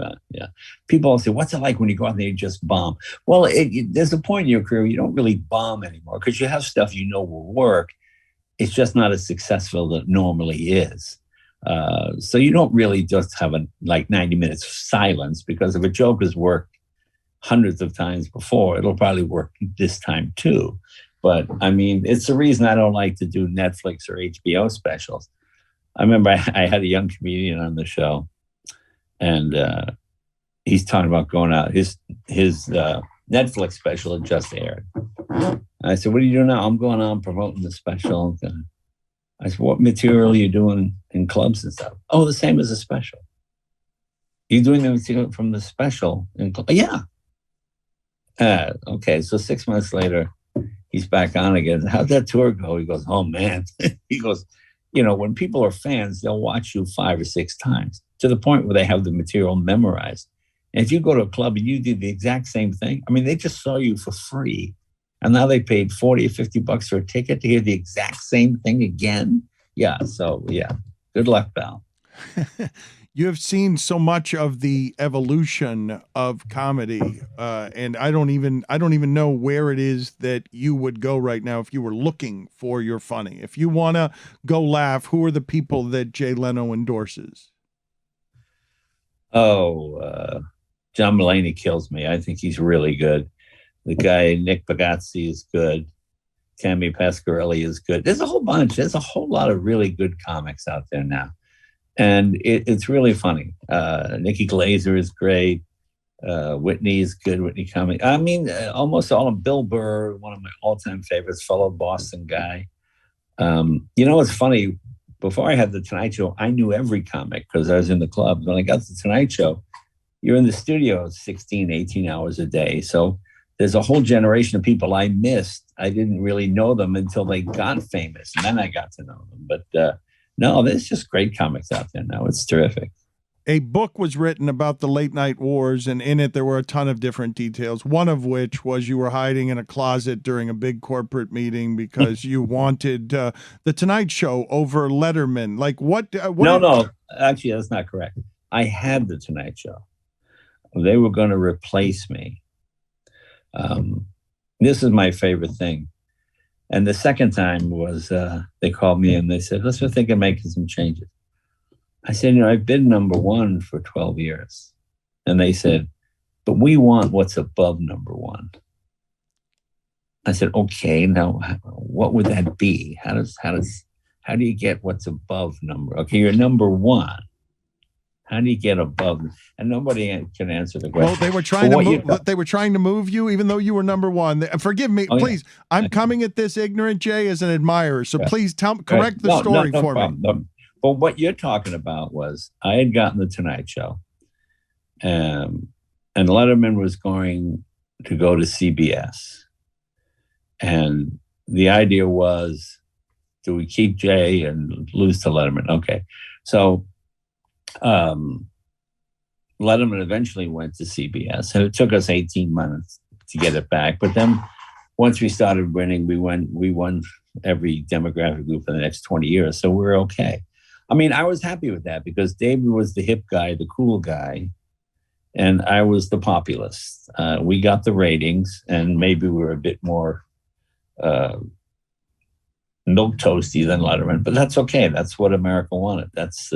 People say, what's it like when you go out there and just bomb? Well, there's a point in your career where you don't really bomb anymore because you have stuff will work. It's just not as successful as it normally is. So you don't really just have 90 minutes of silence, because if a joke has worked hundreds of times before, it'll probably work this time too. But I mean, it's the reason I don't like to do Netflix or HBO specials. I remember I had a young comedian on the show, and he's talking about going out. His Netflix special had just aired. I said, "What are you doing now?" "I'm going on promoting the special." I said, "What material are you doing in clubs and stuff?" "Oh, the same as the special." "You doing the material from the special in club?" "Yeah." Okay, so 6 months later, he's back on again. "How'd that tour go?" He goes, "Oh man." He goes, when people are fans, they'll watch you 5 or 6 times to the point where they have the material memorized. And if you go to a club and you do the exact same thing, I mean, they just saw you for free. And now they paid 40 or 50 bucks for a ticket to hear the exact same thing again. Yeah. So yeah, good luck, pal. You have seen so much of the evolution of comedy, and I don't even know where it is that you would go right now if you were looking for your funny. If you want to go laugh, who are the people that Jay Leno endorses? Oh, John Mulaney kills me. I think he's really good. The guy Nick Bagazzi is good. Tammy Pasquarelli is good. There's a whole bunch. There's a whole lot of really good comics out there now. And it's really funny. Nikki Glazer is great. Whitney is good. Whitney Cummings. I mean, almost all of Bill Burr, one of my all-time favorites, fellow Boston guy. It's funny. Before I had the Tonight Show, I knew every comic because I was in the club. When I got the Tonight Show, you're in the studio 16, 18 hours a day. So there's a whole generation of people I missed. I didn't really know them until they got famous, and then I got to know them. But no, there's just great comics out there now. It's terrific. A book was written about the late night wars, and in it there were a ton of different details. One of which was you were hiding in a closet during a big corporate meeting because you wanted the Tonight Show over Letterman. Like what? No, actually, that's not correct. I had the Tonight Show. They were going to replace me. This is my favorite thing. And the second time was they called me and they said, "Let's think of making some changes." I said, "I've been number one for 12 years." And they said, "But we want what's above number one." I said, "Okay, now what would that be? How do you get what's above number? Okay, you're number one. How do you get above?" And nobody can answer the question. Well, they were trying to move. They were trying to move you, even though you were number one. Forgive me, please. Yeah. I'm coming at this ignorant, Jay, as an admirer. So please correct the story for me. No. But what you're talking about was I had gotten the Tonight Show, and Letterman was going to go to CBS, and the idea was, do we keep Jay and lose to Letterman? Okay, so. Letterman eventually went to CBS, and it took us 18 months to get it back. But then once we started winning, we won every demographic group for the next 20 years. So we're okay. I mean, I was happy with that because David was the hip guy, the cool guy, and I was the populist. We got the ratings, and maybe we were a bit more milk toasty than Letterman, but that's okay. That's what America wanted. That's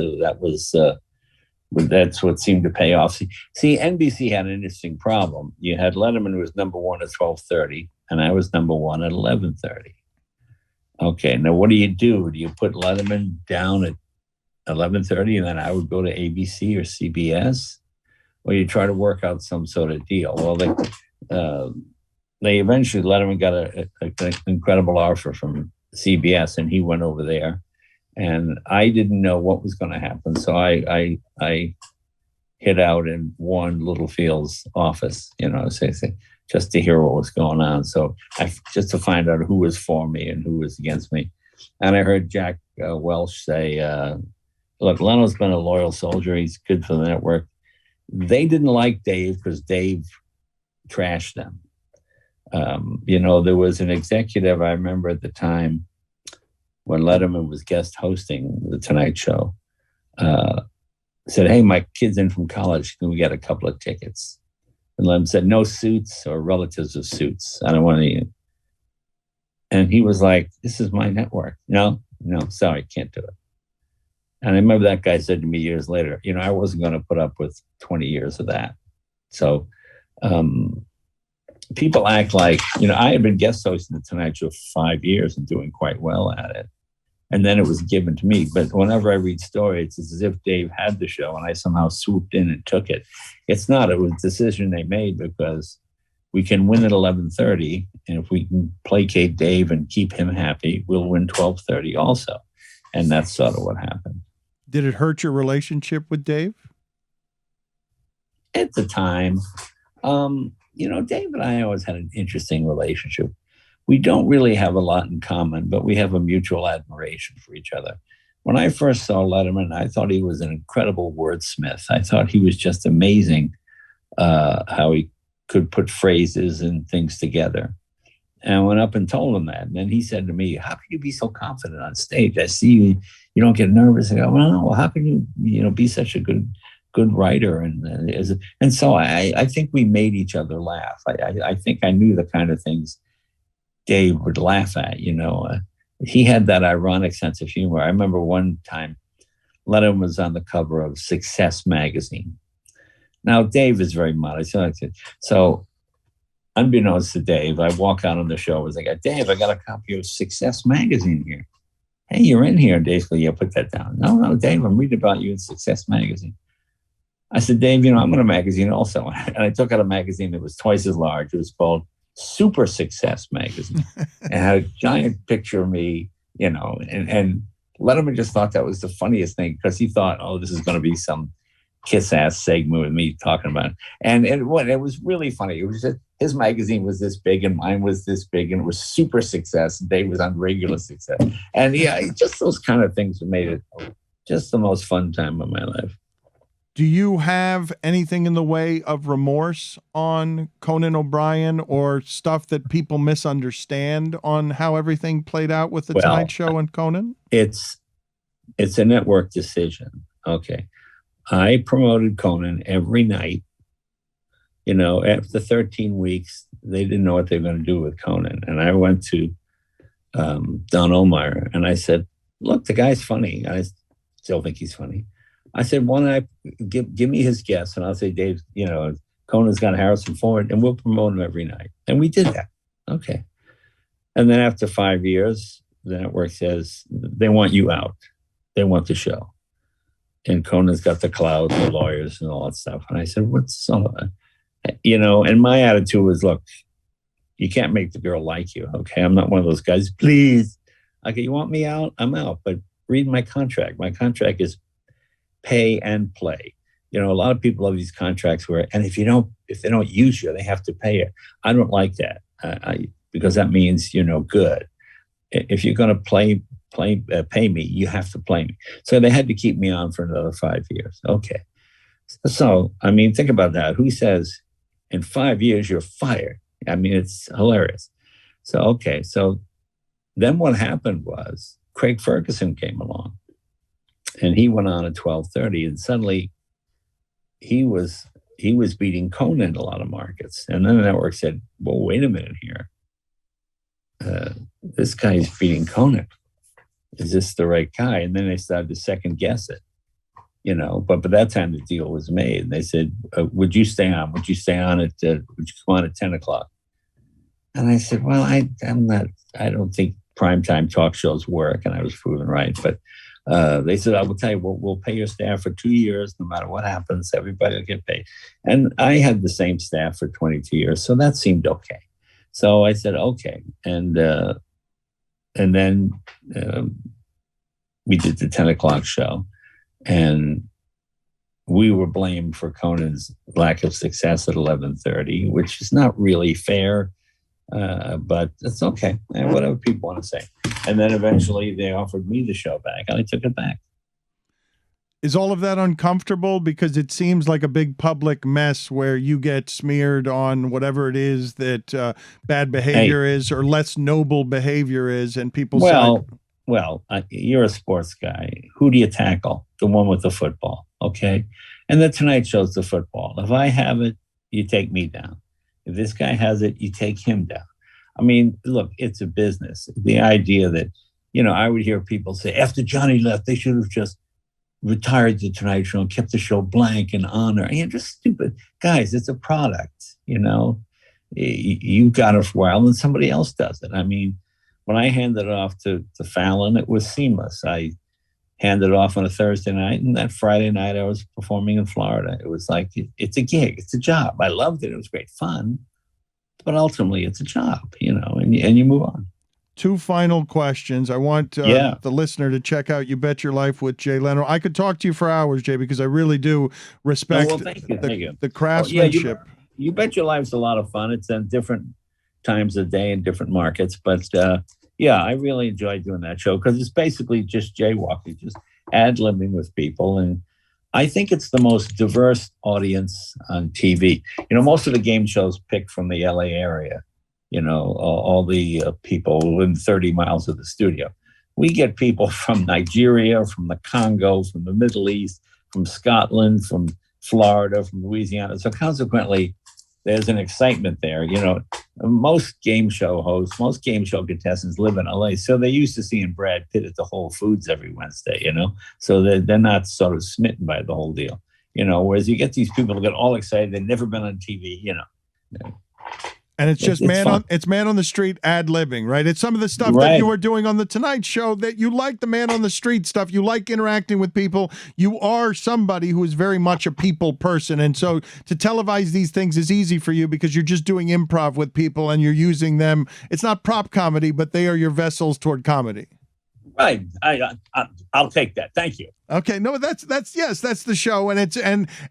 what seemed to pay off. See, NBC had an interesting problem. You had Letterman, who was number one at 12:30, and I was number one at 11:30. Okay, now what do? Do you put Letterman down at 11:30, and then I would go to ABC or CBS, or you try to work out some sort of deal? Well, they eventually Letterman got an incredible offer from CBS, and he went over there. And I didn't know what was going to happen. So I hid out in Warren Littlefield's office, just to hear what was going on. So just to find out who was for me and who was against me. And I heard Jack Welch say, "Look, Leno's been a loyal soldier. He's good for the network." They didn't like Dave because Dave trashed them. There was an executive, I remember at the time, when Letterman was guest hosting the Tonight Show, said, "Hey, my kid's in from college. Can we get a couple of tickets?" And Letterman said, "No suits or relatives of suits. I don't want any." And he was like, "This is my network. No, sorry, can't do it." And I remember that guy said to me years later, I wasn't going to put up with 20 years of that. So people act like, I had been guest hosting the Tonight Show for 5 years and doing quite well at it. and then it was given to me. But whenever I read story, it's as if Dave had the show and I somehow swooped in and took it. It's not. It was a decision they made because we can win at 11:30, and if we can placate Dave and keep him happy, we'll win 12:30 also. And that's sort of what happened. Did it hurt your relationship with Dave? At the time, Dave and I always had an interesting relationship. We don't really have a lot in common, but we have a mutual admiration for each other. When I first saw Letterman, I thought he was an incredible wordsmith. I thought he was just amazing how he could put phrases and things together. And I went up and told him that. And then he said to me, "How can you be so confident on stage? I see you don't get nervous." I go, "Well, no, how can you be such a good writer?" And so I think we made each other laugh. I think I knew the kind of things Dave would laugh at. He had that ironic sense of humor. I remember one time Leno was on the cover of Success magazine. Now, Dave is very modest. So unbeknownst to Dave, I walk out on the show. I was like, "Dave, I got a copy of Success magazine here." "Hey, you're in here." Dave goes, "Yeah, put that down." No, Dave, I'm reading about you in Success magazine. I said, "Dave, I'm in a magazine also." And I took out a magazine that was twice as large. It was called Super Success magazine. It had a giant picture of me, and Letterman just thought that was the funniest thing because he thought, "Oh, this is going to be some kiss-ass segment with me talking about it." And it was really funny. It was just, his magazine was this big and mine was this big, and it was Super Success, and Dave was on Regular Success. And yeah, just those kind of things made it just the most fun time of my life. Do you have anything in the way of remorse on Conan O'Brien or stuff that people misunderstand on how everything played out with the Tonight Show and Conan? It's a network decision. Okay. I promoted Conan every night. After 13 weeks, they didn't know what they were going to do with Conan. And I went to Don Omar and I said, "Look, the guy's funny. I still think he's funny." I said, "Why don't I give me his guests?" And I'll say, "Dave, Conan's got Harrison Ford, and we'll promote him every night." And we did that. Okay. And then after 5 years, the network says, "They want you out. They want the show." And Conan's got the clout, the lawyers, and all that stuff. And I said, "What's all that?" And my attitude was, "Look, you can't make the girl like you. Okay. I'm not one of those guys. Please. Okay. You want me out? I'm out. But read my contract. My contract is pay and play." A lot of people have these contracts where, and if they don't use you, they have to pay you. I don't like that because that means you're no good. If you're going to pay me, you have to play me. So they had to keep me on for another 5 years. Okay. So, think about that. Who says in 5 years you're fired? It's hilarious. So, okay. So then what happened was Craig Ferguson came along. And he went on at 12:30, and suddenly he was beating Conan in a lot of markets. And then the network said, "Well, wait a minute here. This guy's beating Conan. Is this the right guy?" And then they started to second guess it, But by that time the deal was made. And they said, "Would you stay on? Would you stay on would you come on at 10 o'clock?" And I said, "Well, I'm not. I don't think primetime talk shows work." And I was proven right, but. They said, "I will tell you, we'll pay your staff for 2 years. No matter what happens, everybody will get paid." And I had the same staff for 22 years. So that seemed okay. So I said, okay. And then we did the 10 o'clock show. And we were blamed for Conan's lack of success at 11:30, which is not really fair. But it's okay. And whatever people want to say. And then eventually they offered me the show back, and I took it back. Is all of that uncomfortable? Because it seems like a big public mess where you get smeared on whatever it is that bad behavior is or less noble behavior is, and people say, you're a sports guy. Who do you tackle? The one with the football, okay? And the Tonight Show's the football. If I have it, you take me down. If this guy has it, you take him down. Look, it's a business. The idea that, I would hear people say, after Johnny left, they should have just retired the Tonight Show and kept the show blank and honor. Just stupid. Guys, it's a product, you got it for a while and somebody else does it. when I handed it off to Fallon, it was seamless. I handed it off on a Thursday night, and that Friday night I was performing in Florida. It was like, it's a gig, it's a job. I loved it. It was great fun, but ultimately it's a job, and you move on. Two final questions. I want the listener to check out You Bet Your Life with Jay Leno. I could talk to you for hours, Jay, because I really do respect thank you. The craftsmanship. You Bet Your Life's a lot of fun. It's on different times of day in different markets. But I really enjoy doing that show because it's basically just jaywalking, just ad-libbing with people. And I think it's the most diverse audience on TV. Most of the game shows pick from the LA area. All the people within 30 miles of the studio. We get people from Nigeria, from the Congo, from the Middle East, from Scotland, from Florida, from Louisiana. So consequently, there's an excitement there. Most game show hosts, most game show contestants live in LA. So they're used to seeing Brad Pitt at the Whole Foods every Wednesday, So they're not sort of smitten by the whole deal, whereas you get these people who get all excited. They've never been on TV, And it's just man on the street ad-libbing, right? It's some of the stuff that you were doing on the Tonight Show that you like, the man on the street stuff. You like interacting with people. You are somebody who is very much a people person. And so to televise these things is easy for you because you're just doing improv with people and you're using them. It's not prop comedy, but they are your vessels toward comedy. Right. I'll take that. Thank you. Okay. No, that's the show. And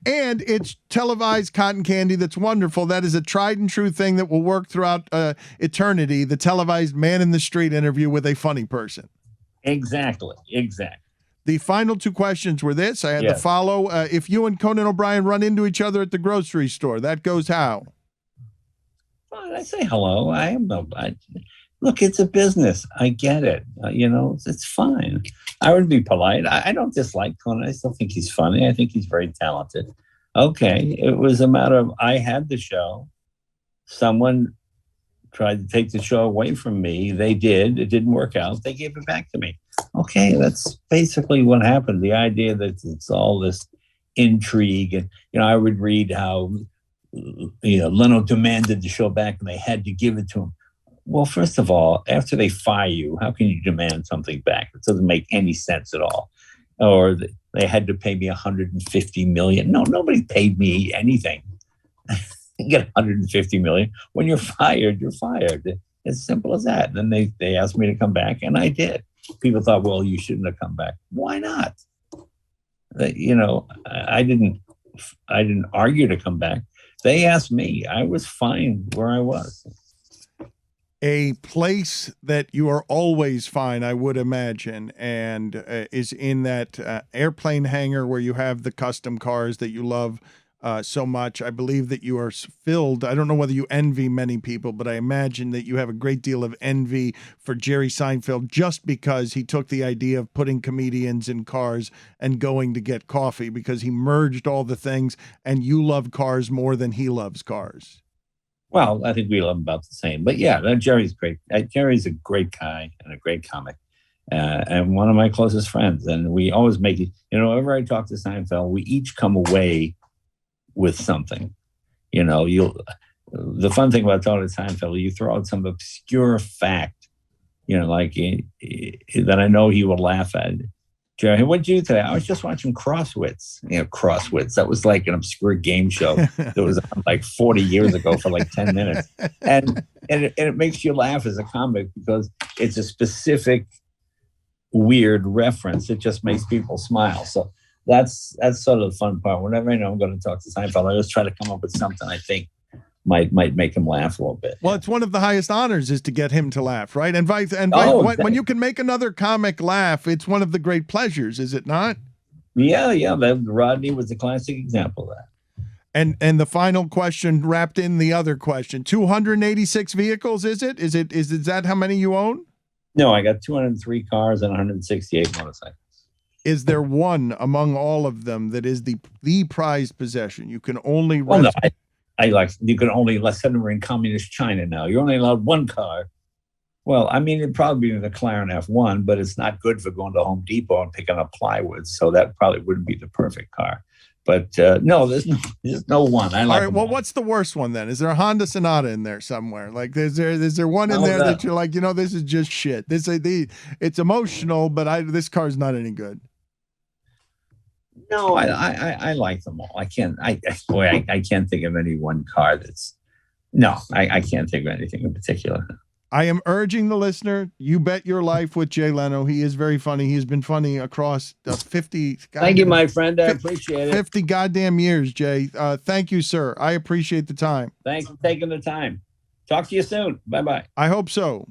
it's televised cotton candy. That's wonderful. That is a tried and true thing that will work throughout eternity. The televised man in the street interview with a funny person. Exactly. The final two questions were this. I had to follow. If you and Conan O'Brien run into each other at the grocery store, that goes how? Well, I say hello. Look, it's a business. I get it. It's fine. I would be polite. I don't dislike Conan. I still think he's funny. I think he's very talented. Okay. It was a matter of, I had the show. Someone tried to take the show away from me. They did. It didn't work out. They gave it back to me. Okay. That's basically what happened. The idea that it's all this intrigue. And, I would read how, Leno demanded the show back and they had to give it to him. Well, first of all, after they fire you, how can you demand something back? It doesn't make any sense at all. Or they had to pay me $150 million. No, nobody paid me anything. You get $150 million. When you're fired, you're fired. As simple as that. Then they asked me to come back, and I did. People thought, well, you shouldn't have come back. Why not? I didn't argue to come back. They asked me. I was fine where I was. A place that you are always fine, I would imagine, and is in that airplane hangar where you have the custom cars that you love so much. I believe that you are filled. I don't know whether you envy many people, but I imagine that you have a great deal of envy for Jerry Seinfeld just because he took the idea of putting comedians in cars and going to get coffee because he merged all the things, and you love cars more than he loves cars. Well, I think we love him about the same. But yeah, Jerry's great. Jerry's a great guy and a great comic and one of my closest friends. And we always make it, whenever I talk to Seinfeld, we each come away with something. The fun thing about talking to Seinfeld, you throw out some obscure fact, like that I know he will laugh at. Jerry, what'd you do today? I was just watching Crosswits. Crosswits. That was like an obscure game show that was on like 40 years ago for like 10 minutes. And it makes you laugh as a comic because it's a specific weird reference. It just makes people smile. So that's sort of the fun part. Whenever I know I'm going to talk to Seinfeld, I always try to come up with something I think might make him laugh a little bit. Well, it's one of the highest honors is to get him to laugh, right? When you can make another comic laugh, it's one of the great pleasures, is it not? Yeah. Rodney was a classic example of that. And the final question wrapped in the other question: 286 vehicles, is it? Is that how many you own? No, I got 203 cars and 168 motorcycles. Is there one among all of them that is the prized possession? You can only you can only, let's say we're in communist China now. You're only allowed one car. Well, I mean, it'd probably be the McLaren F1, but it's not good for going to Home Depot and picking up plywood. So that probably wouldn't be the perfect car. But no, there's no one. I like All right. them Well, all. what's the worst one then? Is there a Honda Sonata in there somewhere? Like, is there one in there that you're like, this is just shit. It's emotional, but this car's not any good. No, I like them all. I can't think of any one car that's. No, I can't think of anything in particular. I am urging the listener, you bet your life with Jay Leno. He is very funny. He has been funny across 50. Thank you, my friend. I appreciate it. 50 goddamn years, Jay. Thank you, sir. I appreciate the time. Thanks for taking the time. Talk to you soon. Bye-bye. I hope so.